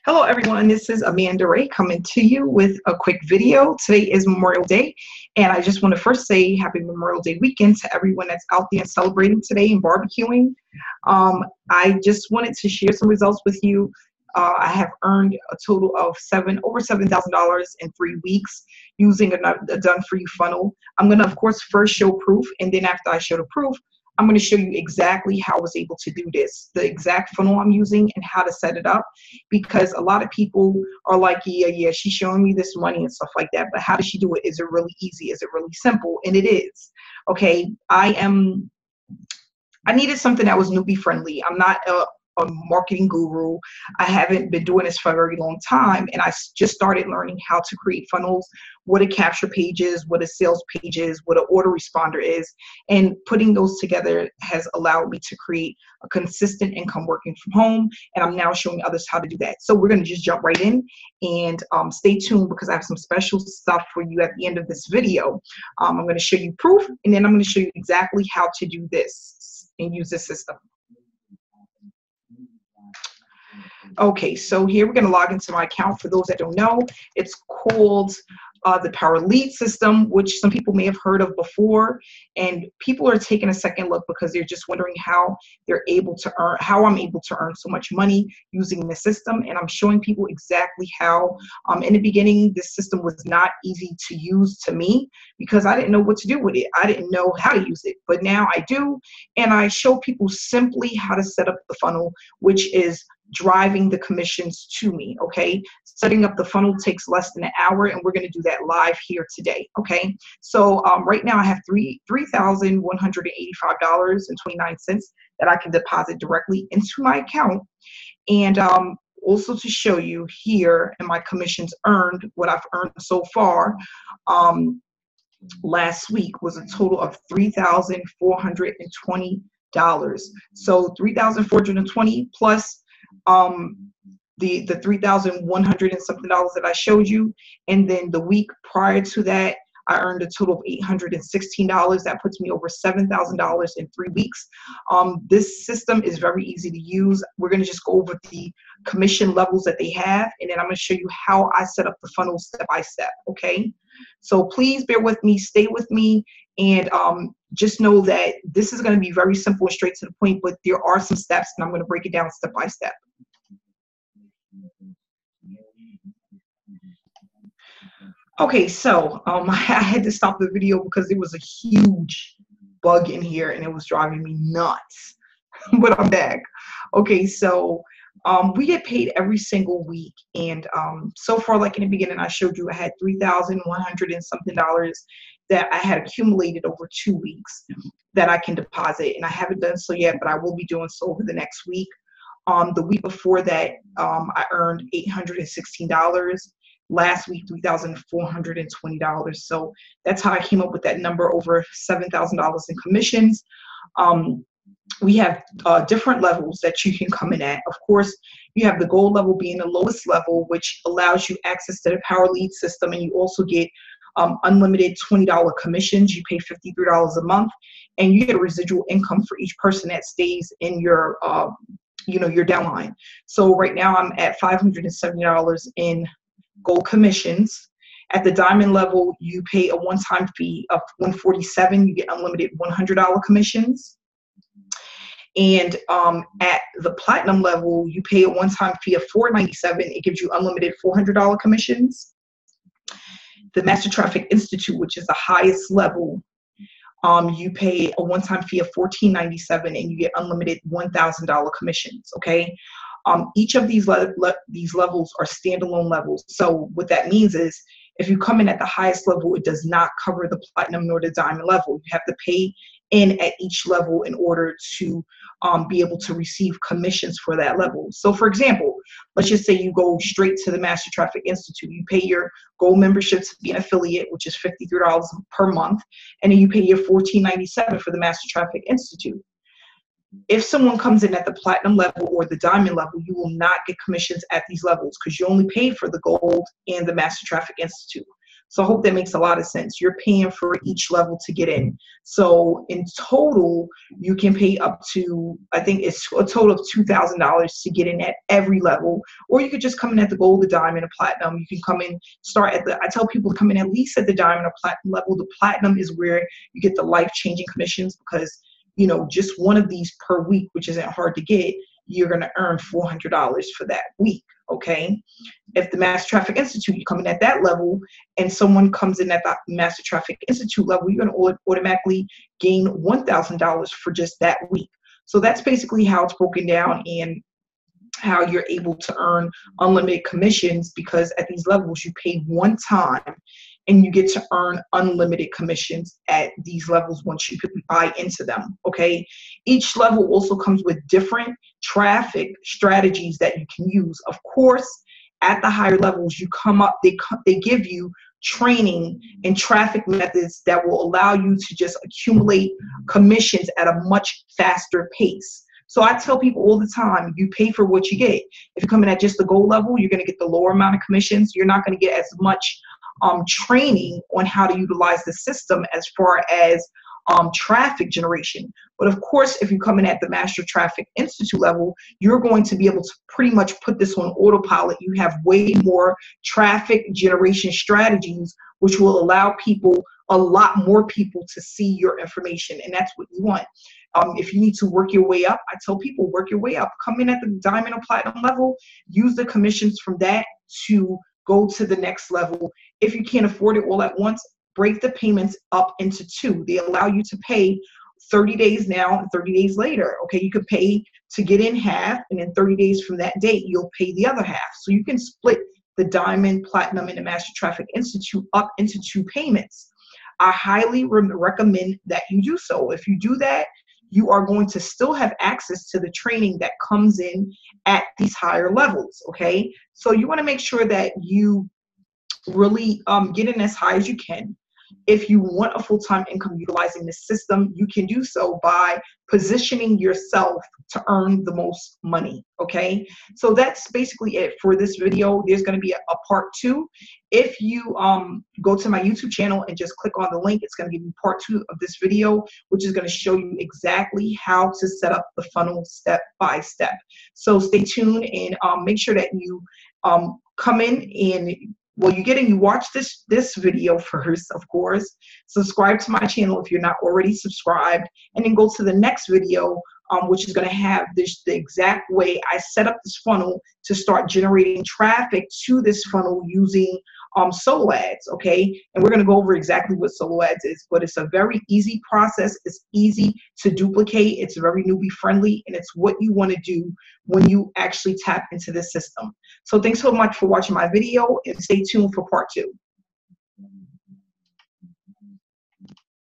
Hello everyone, this is Amanda Ray coming to you with a quick video. Today is Memorial Day, and I just want to first say happy Memorial Day weekend to everyone that's out there celebrating today and barbecuing. I just wanted to share some results with you. I have earned a total of over $7,000 in 3 weeks using a done for you funnel. I'm going to, of course, first show proof, and then after I show the proof, I'm going to show you exactly how I was able to do this, the exact funnel I'm using and how to set it up, because a lot of people are like, yeah, she's showing me this money and stuff like that, but how does she do it? Is it really easy? Is it really simple? And it is. Okay, I needed something that was newbie friendly. I'm not a marketing guru. I haven't been doing this for a very long time, and I just started learning how to create funnels, what a capture page is, what a sales page is, what an order responder is, and putting those together has allowed me to create a consistent income working from home, and I'm now showing others how to do that. So we're going to just jump right in, and stay tuned because I have some special stuff for you at the end of this video. I'm going to show you proof, and then I'm going to show you exactly how to do this and use this system. Okay, so here we're going to log into my account. For those that don't know, it's called the Power Lead system, which some people may have heard of before, and people are taking a second look because they're just wondering how they're able to earn, how I'm able to earn so much money using the system. And I'm showing people exactly how. In the beginning, this system was not easy to use to me because I didn't know what to do with it. I didn't know how to use it, but now I do, and I show people simply how to set up the funnel, which is driving the commissions to me. Okay, setting up the funnel takes less than an hour, and we're going to do that live here today. Okay, so right now I have $3,185.29 that I can deposit directly into my account, and also to show you here in my commissions earned, what I've earned so far. Last week was a total of $3,420. So $3,420 plus the 3,100 and something dollars that I showed you, and then the week prior to that I earned a total of $816. That puts me over $7,000 in 3 weeks. This system is very easy to use. We're going to just go over the commission levels that they have, and then I'm going to show you how I set up the funnel step by step. Okay, so please bear with me, stay with me, and just know that this is going to be very simple and straight to the point, but there are some steps, and I'm going to break it down step by step. Okay, so I had to stop the video because there was a huge bug in here and it was driving me nuts. But I'm back. Okay, so we get paid every single week, and so far, like in the beginning, I showed you I had $3,100 and something that I had accumulated over 2 weeks that I can deposit, and I haven't done so yet, but I will be doing so over the next week. The week before that, I earned $816. Last week, $3,420. So that's how I came up with that number, over $7,000 in commissions. We have different levels that you can come in at. Of course, you have the gold level being the lowest level, which allows you access to the Power Lead system, and you also get unlimited $20 commissions. You pay $53 a month, and you get a residual income for each person that stays in your your downline. So right now I'm at $570 in gold commissions. At the diamond level, you pay a one-time fee of $147. You get unlimited $100 commissions. And at the platinum level, you pay a one-time fee of $497. It gives you unlimited $400 commissions. The Master Traffic Institute, which is the highest level, you pay a one-time fee of $1497, and you get unlimited $1,000 commissions. Okay. Each of these levels are standalone levels. So what that means is, if you come in at the highest level, it does not cover the platinum nor the diamond level. You have to pay in at each level in order to be able to receive commissions for that level. So for example, let's just say you go straight to the Master Traffic Institute. You pay your gold membership to be an affiliate, which is $53 per month, and then you pay your $1497 for the Master Traffic Institute. If someone comes in at the platinum level or the diamond level, you will not get commissions at these levels because you only paid for the gold and the Master Traffic Institute. So I hope that makes a lot of sense. You're paying for each level to get in. So in total, you can pay up to, I think it's a total of $2,000 to get in at every level. Or you could just come in at the gold, the diamond, and platinum. You can come in, start at I tell people to come in at least at the diamond or platinum level. The platinum is where you get the life-changing commissions, because, you know, just one of these per week, which isn't hard to get, you're going to earn $400 for that week. Okay. If the Master Traffic Institute, you come in at that level and someone comes in at the Master Traffic Institute level, you're going to automatically gain $1,000 for just that week. So that's basically how it's broken down and how you're able to earn unlimited commissions, because at these levels you pay one time and you get to earn unlimited commissions at these levels once you buy into them. Okay. Each level also comes with different traffic strategies that you can use. Of course, at the higher levels, you come up, they give you training and traffic methods that will allow you to just accumulate commissions at a much faster pace. So I tell people all the time, you pay for what you get. If you come in at just the gold level, you're going to get the lower amount of commissions. You're not going to get as much training on how to utilize the system as far as traffic generation. But of course, if you come in at the Master Traffic Institute level, you're going to be able to pretty much put this on autopilot. You have way more traffic generation strategies, which will allow people, a lot more people, to see your information. And that's what you want. If you need to work your way up, I tell people, work your way up. Come in at the diamond or platinum level, use the commissions from that to go to the next level. If you can't afford it all at once, break the payments up into two. They allow you to pay 30 days now and 30 days later. Okay, you could pay to get in half, and then 30 days from that date, you'll pay the other half. So you can split the diamond, platinum, and the Master Traffic Institute up into two payments. I highly recommend that you do so. If you do that, you are going to still have access to the training that comes in at these higher levels. Okay, so you want to make sure that you really get in as high as you can. If you want a full-time income utilizing the system, you can do so by positioning yourself to earn the most money. Okay, so that's basically it for this video. There's going to be a part 2. If you go to my YouTube channel and just click on the link, it's going to give you part 2 of this video, which is going to show you exactly how to set up the funnel step by step. So stay tuned and make sure that you come in and, well, you watch this video first, of course. Subscribe to my channel if you're not already subscribed, and then go to the next video, which is going to have the exact way I set up this funnel to start generating traffic to this funnel using solo ads. Okay, and we're going to go over exactly what solo ads is, but it's a very easy process. It's easy to duplicate. It's very newbie friendly, and it's what you want to do when you actually tap into this system. So thanks so much for watching my video, and stay tuned for part 2.